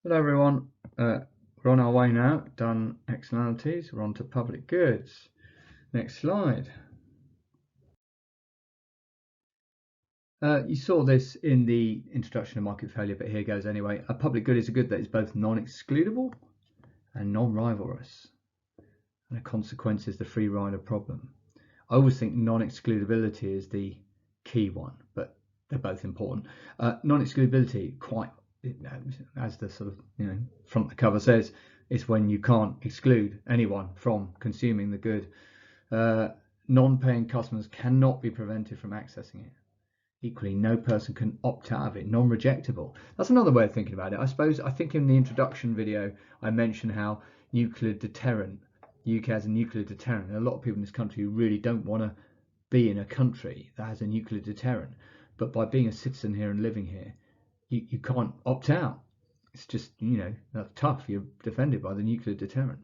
Hello everyone, we're on our way now, done externalities, we're on to public goods. Next slide. You saw this in the introduction to market failure, but here goes anyway. A public good is a good that is both non-excludable and non-rivalrous. And the consequence is the free rider problem. I always think non-excludability is the key one, but they're both important. Non-excludability, quite as the sort of front of the cover says, is when you can't exclude anyone from consuming the good. Non-paying customers cannot be prevented from accessing it. Equally, no person can opt out of it. Non-rejectable. That's another way of thinking about it. I think in the introduction video I mentioned how nuclear deterrent, the UK has a nuclear deterrent, and a lot of people in this country really don't want to be in a country that has a nuclear deterrent, but by being a citizen here and living here, you can't opt out. It's just, that's tough. You're defended by the nuclear deterrent.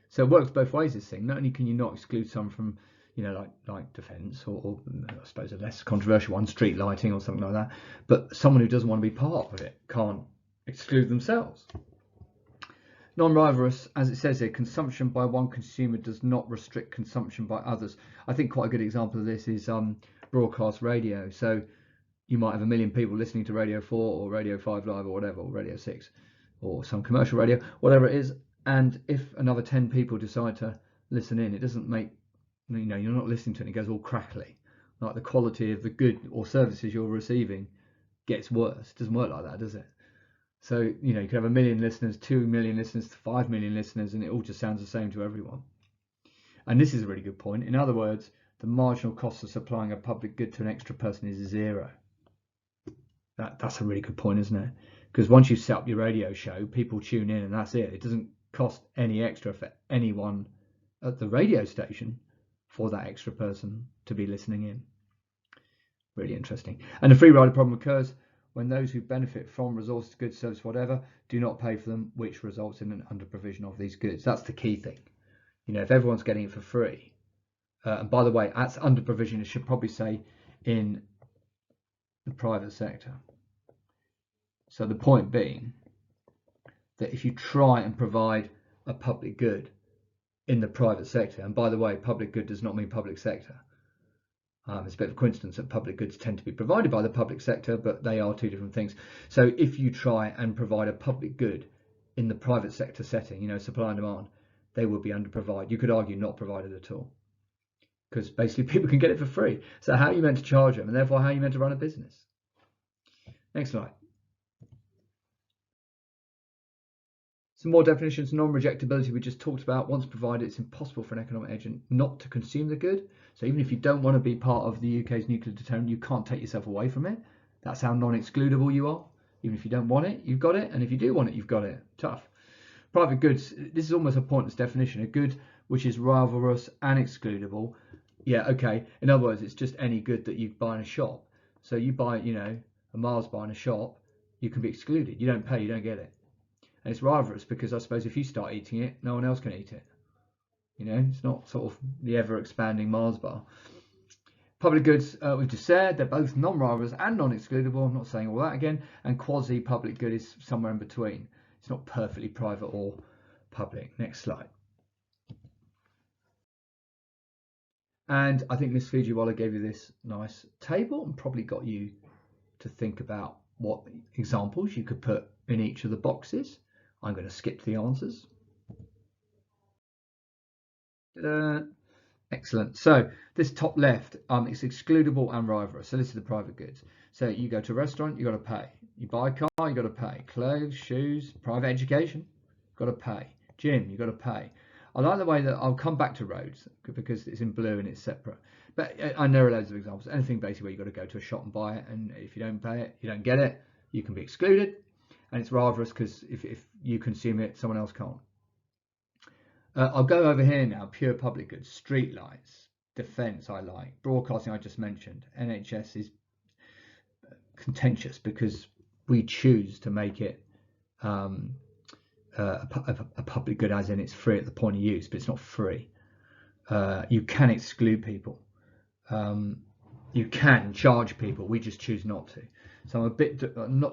So it works both ways, this thing. Not only can you not exclude some from, like defence, or I suppose a less controversial one, street lighting or something like that, but someone who doesn't want to be part of it can't exclude themselves. Non-rivalrous, as it says here, consumption by one consumer does not restrict consumption by others. I think quite a good example of this is broadcast radio. So you might have 1 million people listening to Radio 4 or Radio 5 Live or whatever, or Radio 6 or some commercial radio, whatever it is, and if another 10 people decide to listen in, it doesn't make, you're not listening to it, it goes all crackly. Like the quality of the good or services you're receiving gets worse. It doesn't work like that, does it? So, you could have 1 million listeners, 2 million listeners, 5 million listeners, and it all just sounds the same to everyone. And this is a really good point. In other words, the marginal cost of supplying a public good to an extra person is zero. That's a really good point, isn't it? Because once you set up your radio show, people tune in and that's it. It doesn't cost any extra for anyone at the radio station for that extra person to be listening in. Really interesting. And the free rider problem occurs when those who benefit from resources, goods, service, whatever, do not pay for them, which results in an under provision of these goods. That's the key thing. If everyone's getting it for free, and by the way, that's under provision, it should probably say in the private sector. So the point being that if you try and provide a public good in the private sector, and by the way, public good does not mean public sector. It's a bit of a coincidence that public goods tend to be provided by the public sector, but they are two different things. So if you try and provide a public good in the private sector setting, supply and demand, they will be under provided. You could argue not provided at all, because basically people can get it for free. So how are you meant to charge them, and therefore how are you meant to run a business? Next slide. Some more definitions. Non-rejectability we just talked about. Once provided, it's impossible for an economic agent not to consume the good. So even if you don't want to be part of the UK's nuclear deterrent, you can't take yourself away from it. That's how non-excludable you are. Even if you don't want it, you've got it. And if you do want it, you've got it. Tough. Private goods. This is almost a pointless definition. A good which is rivalrous and excludable. Yeah, okay. In other words, it's just any good that you buy in a shop. So you buy, a Mars bar in a shop, you can be excluded. You don't pay, you don't get it. And it's rivalrous because I suppose if you start eating it, no one else can eat it. It's not sort of the ever-expanding Mars bar. Public goods, we've just said, they're both non-rivalrous and non-excludable. I'm not saying all that again. And quasi-public good is somewhere in between. It's not perfectly private or public. Next slide. And I think Miss Fujiwara gave you this nice table and probably got you to think about what examples you could put in each of the boxes. I'm going to skip the answers. Excellent. So this top left, it's excludable and rivalrous. So this is the private goods. So you go to a restaurant, you got to pay. You buy a car, you got to pay. Clothes, shoes, private education, got to pay. Gym, you got to pay. I like the way that I'll come back to roads because it's in blue and it's separate. But I know loads of examples. Anything basically where you got to go to a shop and buy it, and if you don't pay it, you don't get it. You can be excluded. And it's rivalrous because if you consume it, someone else can't. I'll go over here now. Pure public goods, street lights, defence I like, broadcasting I just mentioned. NHS is contentious because we choose to make it a public good, as in it's free at the point of use, but it's not free. You can exclude people. You can charge people. We just choose not to. So I'm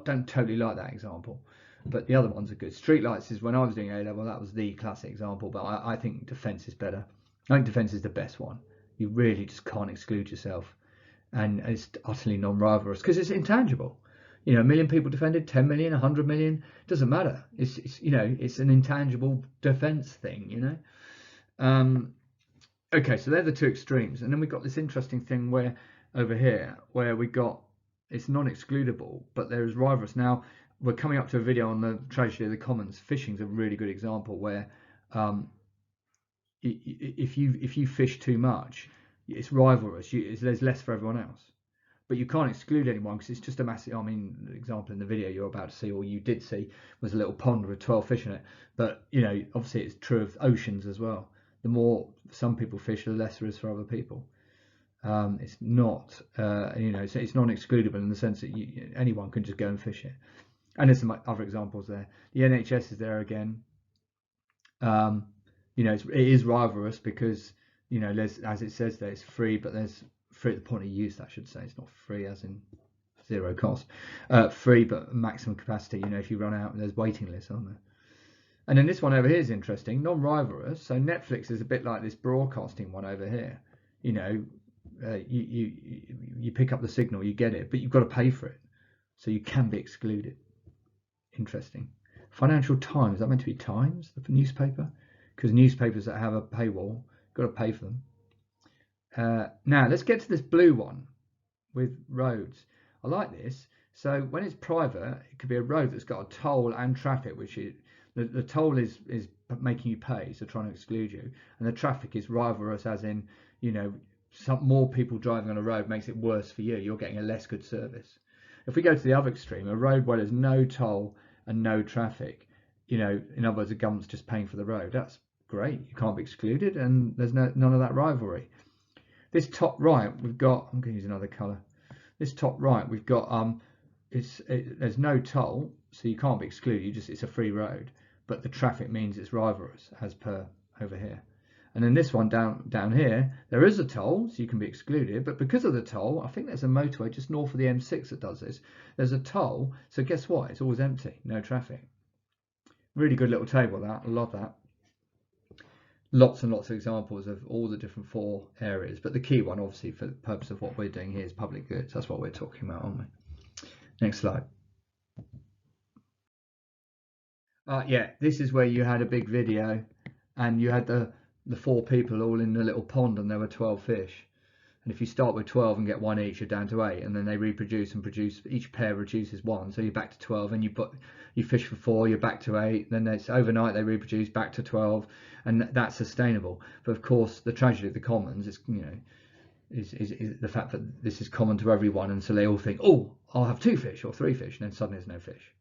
don't totally like that example. but the other ones are good. Streetlights is when I was doing A level, that was the classic example, but I think defence is better. I think defence is the best one. You really just can't exclude yourself, and it's utterly non-rivalrous because it's intangible. You know, 1 million people defended, 10 million, 100 million, doesn't matter. It's you know, it's an intangible defence thing. You know. Okay, so they're the two extremes, and then we've got this interesting thing where over here where we got it's non-excludable, but there is rivalrous. Now we're coming up to a video on the tragedy of the commons. Fishing's a really good example where if you fish too much, it's rivalrous. There's less for everyone else, but you can't exclude anyone because it's just a massive. I mean, the example in the video you're about to see, or you did see, was a little pond with 12 fish in it. But you know, obviously, it's true of oceans as well. The more some people fish, the less there is for other people. It's not, you know, it's non-excludable in the sense that anyone can just go and fish it. And there's some other examples there. The NHS is there again. You know, it is rivalrous because, you know, as it says there, it's free, but there's free at the point of use, I should say. It's not free as in zero cost. Free, but maximum capacity. You know, if you run out, there's waiting lists, aren't there? And then this one over here is interesting, non-rivalrous. So Netflix is a bit like this broadcasting one over here. You know, you pick up the signal, you get it, but you've got to pay for it, so you can be excluded. Interesting. Financial Times, is that meant to be Times, the newspaper? Because newspapers that have a paywall, got to pay for them. Now let's get to this blue one with roads. I like this. So when it's private, it could be a road that's got a toll and traffic, which is the toll is making you pay, so trying to exclude you, and the traffic is rivalrous, as in, you know, some more people driving on a road makes it worse for you. You're getting a less good service. If we go to the other extreme, a road where there's no toll and no traffic, you know, in other words, the government's just paying for the road. That's great. You can't be excluded, and there's none of that rivalry. This top right, we've got. I'm going to use another colour. This top right, we've got. There's no toll, so you can't be excluded. It's a free road, but the traffic means it's rivalrous, as per over here. And then this one down here, there is a toll, so you can be excluded. But because of the toll, I think there's a motorway just north of the M6 that does this. There's a toll, so guess what? It's always empty, no traffic. Really good little table, that. I love that. Lots and lots of examples of all the different 4 areas. But the key one, obviously, for the purpose of what we're doing here, is public goods. That's what we're talking about, aren't we? Next slide. Yeah, this is where you had a big video, and you had the 4 people all in the little pond, and there were 12 fish. And if you start with 12 and get 1 each, you're down to 8, and then they reproduce and produce. Each pair reduces 1, so you're back to 12. And you fish for 4, you're back to 8. Then it's overnight they reproduce back to 12, and that's sustainable. But of course, the tragedy of the commons is, you know, is the fact that this is common to everyone, and so they all think, oh, I'll have 2 fish or 3 fish, and then suddenly there's no fish.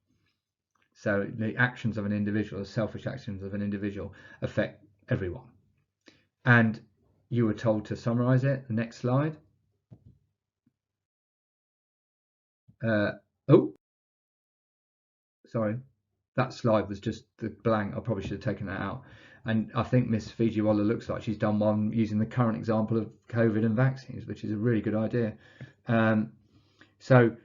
So the actions of an individual, the selfish actions of an individual, affect everyone. And you were told to summarize it. The next slide. Oh, sorry. That slide was just the blank. I probably should have taken that out. And I think Miss Fijiwala looks like she's done one using the current example of COVID and vaccines, which is a really good idea. So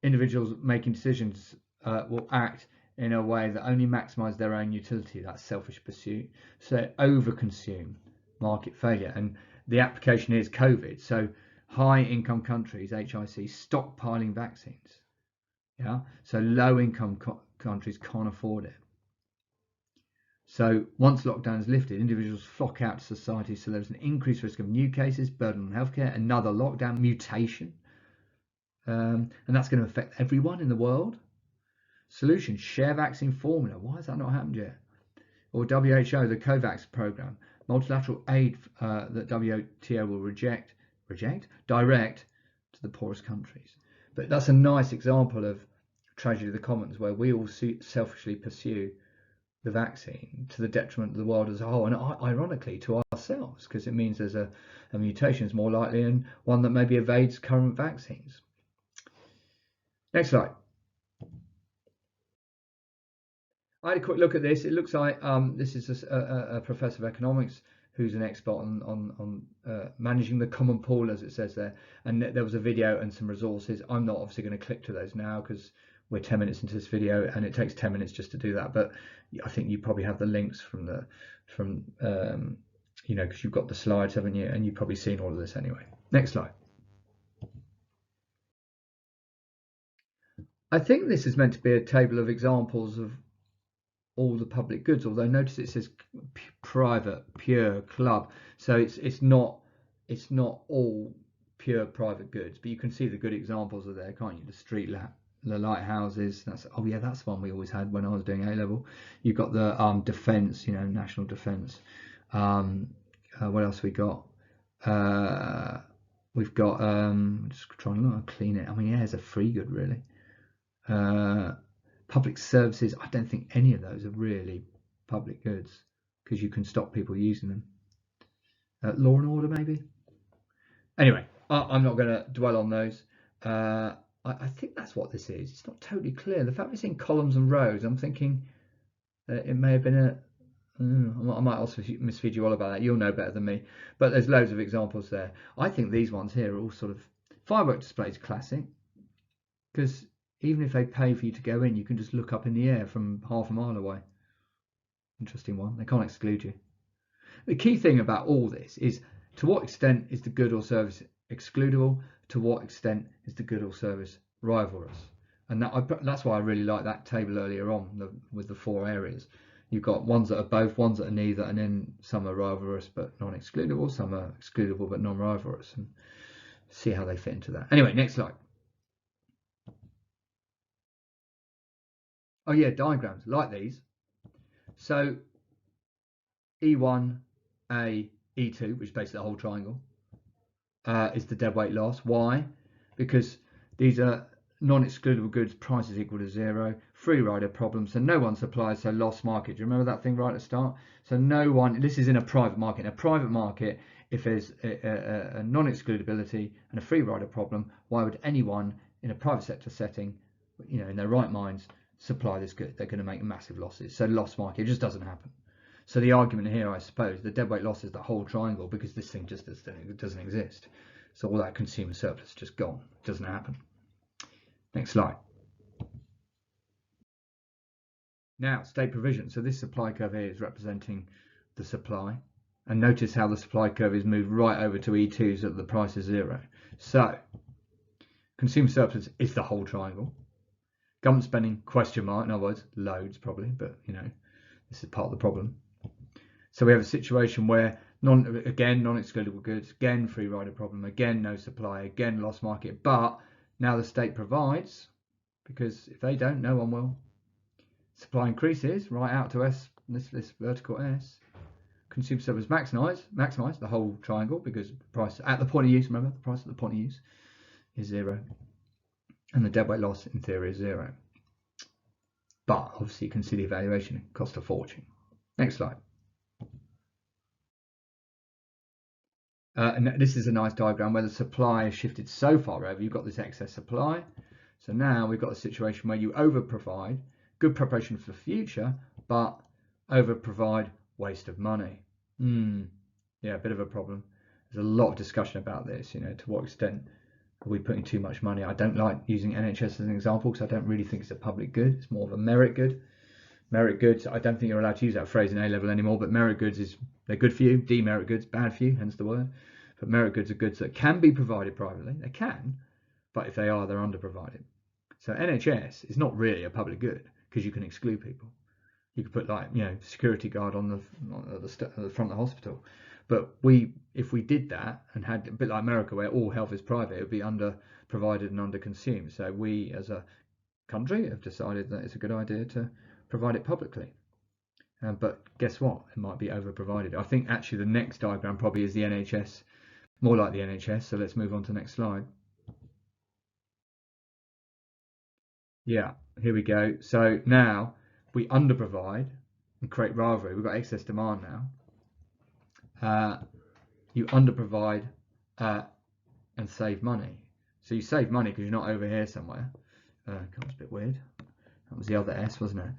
individuals making decisions will act in a way that only maximize their own utility. That's selfish pursuit. So overconsume, market failure. And the application is COVID. So high income countries, HIC, stockpiling vaccines. Yeah. So low income countries can't afford it. So once lockdown is lifted, individuals flock out to society. So there's an increased risk of new cases, burden on healthcare, another lockdown, mutation. And that's going to affect everyone in the world. Solution, share vaccine formula. Why has that not happened yet? Or WHO, the COVAX program, multilateral aid that WTO will direct to the poorest countries. But that's a nice example of tragedy of the commons, where we all selfishly pursue the vaccine to the detriment of the world as a whole, and ironically to ourselves, because it means there's a mutation is more likely, and one that maybe evades current vaccines. Next slide. I had a quick look at this. It looks like this is a professor of economics who's an expert on managing the common pool, as it says there. And there was a video and some resources. I'm not obviously going to click to those now because we're 10 minutes into this video and it takes 10 minutes just to do that, but I think you probably have the links from you know, because you've got the slides, haven't you? And you've probably seen all of this anyway. Next slide. I think this is meant to be a table of examples of all the public goods, although notice it says private, pure, club, so it's not all pure private goods, but you can see the good examples are there, can't you? The lighthouses, that's, oh yeah, that's one we always had when I was doing A level. You've got the defence, you know, national defence. What else we got? We've got just trying to clean it. I mean, yeah, it's a free good really. Public services, I don't think any of those are really public goods because you can stop people using them. Law and order maybe. Anyway, I'm not going to dwell on those. I think that's what this is. It's not totally clear. The fact it's in columns and rows, I'm thinking it may have been a... I might also misfeed you all about that. You'll know better than me. But there's loads of examples there. I think these ones here are all sort of... Firework displays classic, because even if they pay for you to go in, you can just look up in the air from half a mile away. Interesting one. They can't exclude you. The key thing about all this is to what extent is the good or service excludable? To what extent is the good or service rivalrous? And that's why I really like that table earlier on with the 4 areas. You've got ones that are both, ones that are neither, and then some are rivalrous but non-excludable, some are excludable but non-rivalrous, and see how they fit into that. Anyway, next slide. Oh yeah, diagrams like these. So E1, A, E2, which is basically the whole triangle, is the deadweight loss. Why? Because these are non-excludable goods, prices equal to 0, free rider problem, so no one supplies, so loss market. Do you remember that thing right at the start? So no one, this is in a private market. In a private market, if there's a non-excludability and a free rider problem, why would anyone in a private sector setting, you know, in their right minds, supply this good? They're going to make massive losses. So loss market, it just doesn't happen. So the argument here, I suppose, the deadweight loss is the whole triangle because this thing just doesn't exist. So all that consumer surplus is just gone. It doesn't happen. Next slide. Now, state provision. So this supply curve here is representing the supply. And notice how the supply curve is moved right over to E2 so that the price is 0. So consumer surplus is the whole triangle. Government spending, question mark. In other words, loads probably, but you know, this is part of the problem. So we have a situation where again non-excludable goods, again free rider problem, again no supply, again loss market, but now the state provides, because if they don't, no one will. Supply increases right out to S, this vertical S. Consumer surplus maximize the whole triangle because price at the point of use, remember the price at the point of use is 0, and the deadweight loss in theory is 0. But obviously you can see the evaluation, it cost a fortune. Next slide. And this is a nice diagram where the supply has shifted so far over. You've got this excess supply. So now we've got a situation where you over provide, good preparation for the future, but over provide, waste of money. Yeah, a bit of a problem. There's a lot of discussion about this, you know, to what extent are we putting too much money? I don't like using NHS as an example because I don't really think it's a public good. It's more of a merit good. Merit goods, I don't think you're allowed to use that phrase in A level anymore, but merit goods they're good for you. Demerit goods, bad for you, hence the word. But merit goods are goods that can be provided privately. They can, but if they are, they're underprovided. So NHS is not really a public good because you can exclude people. You could put, like, you know, security guard on the front of the hospital. But if we did that and had a bit like America where all health is private, it would be underprovided and underconsumed. So we as a country have decided that it's a good idea to provide it publicly. But guess what? It might be overprovided. I think actually the next diagram probably is the NHS, more like the NHS. So let's move on to the next slide. Yeah, here we go. So now we underprovide and create rivalry. We've got excess demand now. You underprovide and save money. So you save money because you're not over here somewhere. It's a bit weird. That was the other S, wasn't it?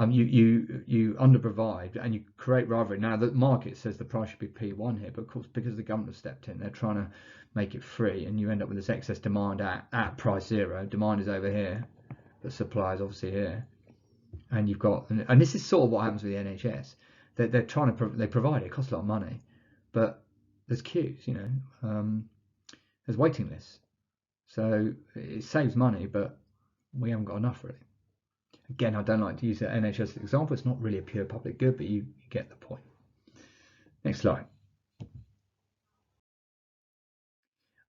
You underprovide and you create rivalry. Now the market says the price should be P1 here, but of course because the government has stepped in, they're trying to make it free, and you end up with this excess demand at price 0. Demand is over here, but supply is obviously here. And you've got, and this is sort of what happens with the NHS. They're trying to they provide it. It costs a lot of money, but there's queues. There's waiting lists, so it saves money, but we haven't got enough really. Again, I don't like to use the NHS as an example. It's not really a pure public good, but you get the point. Next slide.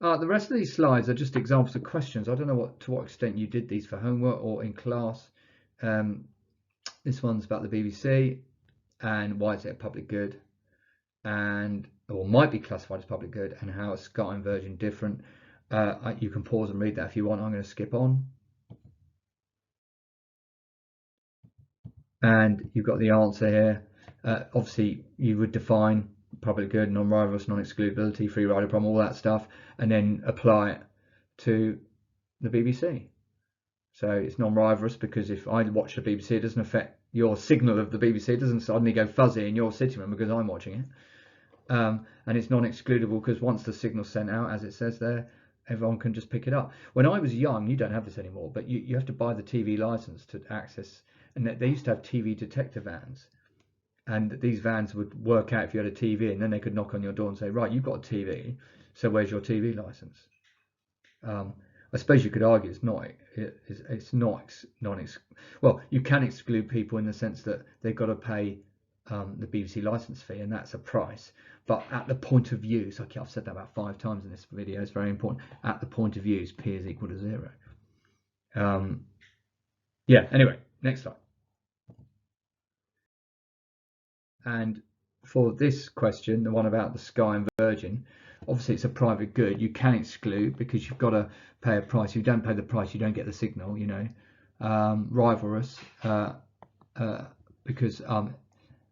The rest of these slides are just examples of questions. I don't know to what extent you did these for homework or in class. This one's about the BBC and why is it a public good, and or might be classified as public good, and how is Sky and Virgin different. You can pause and read that if you want. I'm going to skip on. And you've got the answer here. Obviously, you would define public good, non-rivalrous, non-excludability, free rider problem, all that stuff, and then apply it to the BBC. So it's non-rivalrous because if I watch the BBC, it doesn't affect your signal of the BBC. It doesn't suddenly go fuzzy in your sitting room because I'm watching it. And it's non-excludable because once the signal's sent out, as it says there, everyone can just pick it up. When I was young, you don't have this anymore, but you have to buy the TV license to access. And they used to have TV detector vans, and these vans would work out if you had a TV, and then they could knock on your door and say, right, you've got a TV, so where's your TV license? I suppose you could argue it's not well, you can exclude people in the sense that they've got to pay the BBC license fee, and that's a price. But at the point of use, okay, I've said that about 5 times in this video, it's very important. At the point of use, P is equal to 0. Yeah, anyway, next slide. And for this question, the one about the Sky and Virgin, obviously it's a private good. You can exclude because you've got to pay a price. If you don't pay the price, you don't get the signal, rivalrous because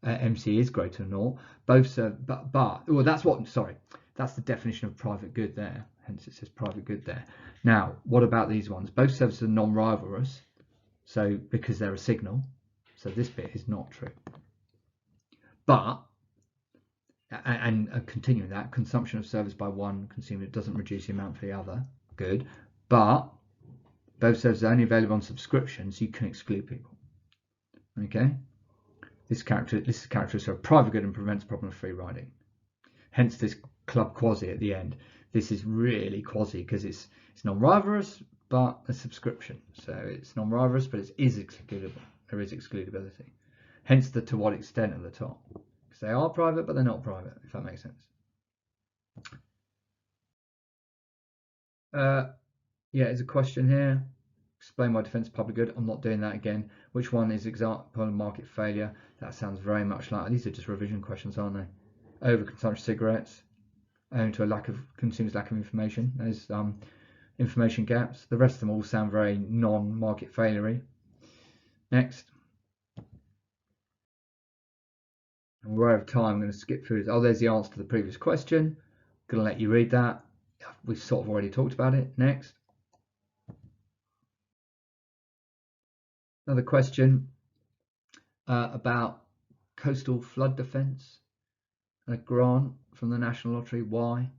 MC is greater than 0. Both well, that's the definition of private good there. Hence it says private good there. Now, what about these ones? Both services are non-rivalrous, so because they're a signal. So this bit is not true. But, and continuing that, consumption of service by one consumer doesn't reduce the amount for the other. Good. But both services are only available on subscription, so you can exclude people. Okay. This is characteristic of private good and prevents problem of free riding. Hence this club quasi at the end. This is really quasi because it's non-rivalrous but a subscription. So it's non-rivalrous but it is excludable. There is excludability. Hence the to what extent at the top. Because they are private but they're not private, if that makes sense. Yeah, there's a question here. Explain why defence public good. I'm not doing that again. Which one is example of market failure? That sounds very much like, these are just revision questions, aren't they? Overconsumption of cigarettes, owing to a consumers' lack of information. There's information gaps. The rest of them all sound very non-market failure-y. Next. And we're out of time. I'm going to skip through this. Oh, there's the answer to the previous question. I'm going to let you read that. We've sort of already talked about it. Next. Another question about coastal flood defence. A grant from the National Lottery. Why?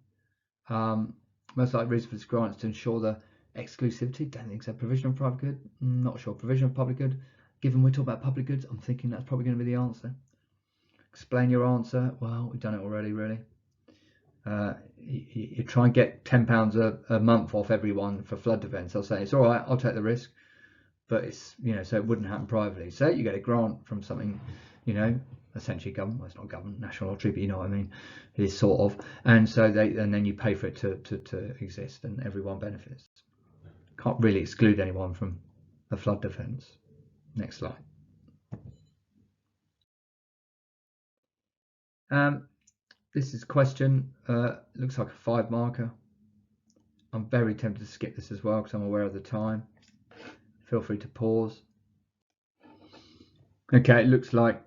Most likely reason for this grant is to ensure the exclusivity. Don't think so. Provision of private good. Not sure. Provision of public good. Given we're talking about public goods, I'm thinking that's probably going to be the answer. Explain your answer. Well, we've done it already, really. You try and get £10 a month off everyone for flood defence. I'll say it's all right. I'll take the risk, but it's so it wouldn't happen privately. So you get a grant from something, essentially government. Well, it's not government, National Lottery, but you know what I mean. It is sort of, and so and then you pay for it to exist, and everyone benefits. Can't really exclude anyone from a flood defence. Next slide. This is a question. Looks like a 5 marker. I'm very tempted to skip this as well because I'm aware of the time. Feel free to pause. Okay, it looks like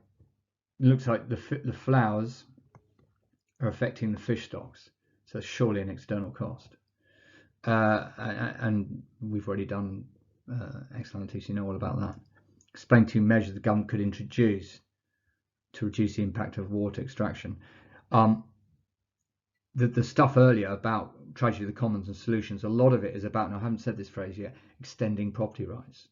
the flowers are affecting the fish stocks, so surely an external cost. And we've already done externalities, you know all about that. Explain 2 measures the government could introduce to reduce the impact of water extraction. The stuff earlier about tragedy of the commons and solutions, a lot of it is about, and I haven't said this phrase yet, extending property rights.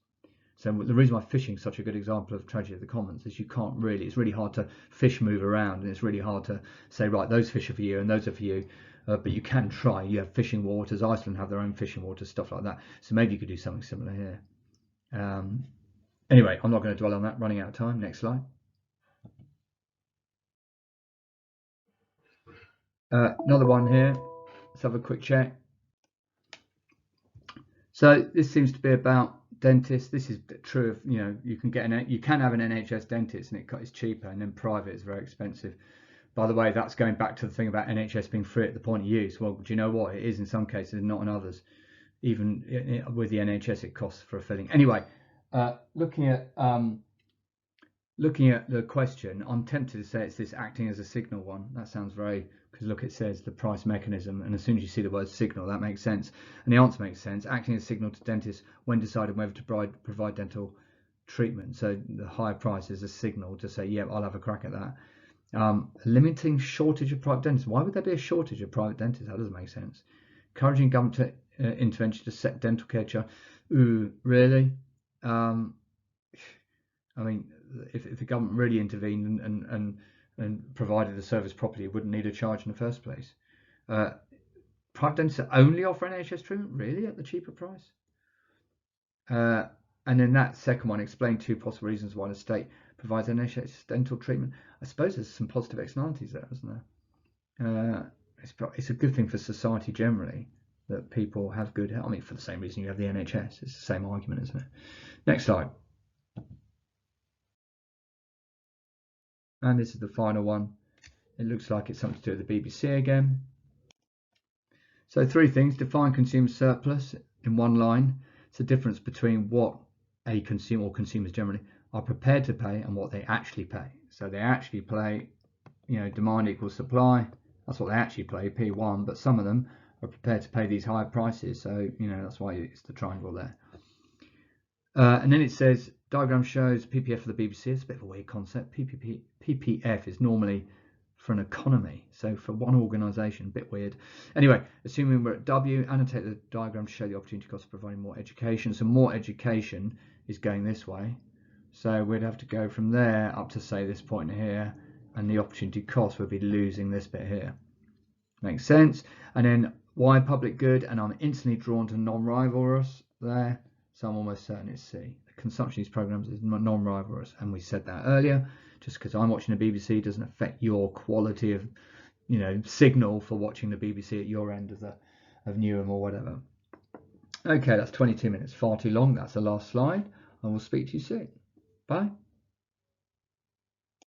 So the reason why fishing is such a good example of tragedy of the commons is you can't really, it's really hard to fish move around, and it's really hard to say, right, those fish are for you and those are for you. But you can try. You have fishing waters. Iceland have their own fishing waters, stuff like that. So maybe you could do something similar here. Anyway, I'm not going to dwell on that. Running out of time. Next slide. Another one here. Let's have a quick check. So this seems to be about dentists. This is true of, you know, you can have an NHS dentist and it's cheaper, and then private is very expensive. By the way, that's going back to the thing about NHS being free at the point of use. Well, do you know what? It is in some cases, not in others. Even with the NHS, it costs for a filling. Anyway, looking at the question, I'm tempted to say it's this acting as a signal one. That sounds very, because look, it says the price mechanism, and as soon as you see the word signal, that makes sense. And the answer makes sense. Acting as a signal to dentists when deciding whether to provide dental treatment. So the higher price is a signal to say, yeah, I'll have a crack at that. Limiting shortage of private dentists. Why would there be a shortage of private dentists? That doesn't make sense. Encouraging government intervention to set dental care charge. Ooh, really? I mean, if the government really intervened and provided the service properly, it wouldn't need a charge in the first place. Private dentists only offer NHS treatment, really, at the cheaper price? And then that second one, explain 2 possible reasons why the state provides NHS dental treatment. I suppose there's some positive externalities there, isn't there? It's a good thing for society generally that people have good health. I mean, for the same reason you have the NHS. It's the same argument, isn't it? Next slide. And this is the final one. It looks like it's something to do with the BBC again. So 3 things. Define consumer surplus in one line. It's the difference between what a consumer, or consumers generally, are prepared to pay and what they actually pay. So they actually pay, you know, demand equals supply. That's what they actually pay, P1, but some of them are prepared to pay these higher prices. So, you know, that's why it's the triangle there. And then it says, diagram shows PPF for the BBC. It's a bit of a weird concept. PPF is normally for an economy. So for one organisation, a bit weird. Anyway, assuming we're at W, annotate the diagram to show the opportunity cost of providing more education. So more education is going this way. So we'd have to go from there up to, say, this point here, and the opportunity cost would be losing this bit here. Makes sense. And then why public good? And I'm instantly drawn to non-rivalrous there. So I'm almost certain it's C. The consumption of these programs is non-rivalrous, and we said that earlier. Just because I'm watching the BBC doesn't affect your quality of, you know, signal for watching the BBC at your end of Newham or whatever. Okay, that's 22 minutes, far too long. That's the last slide. I will speak to you soon. Bye.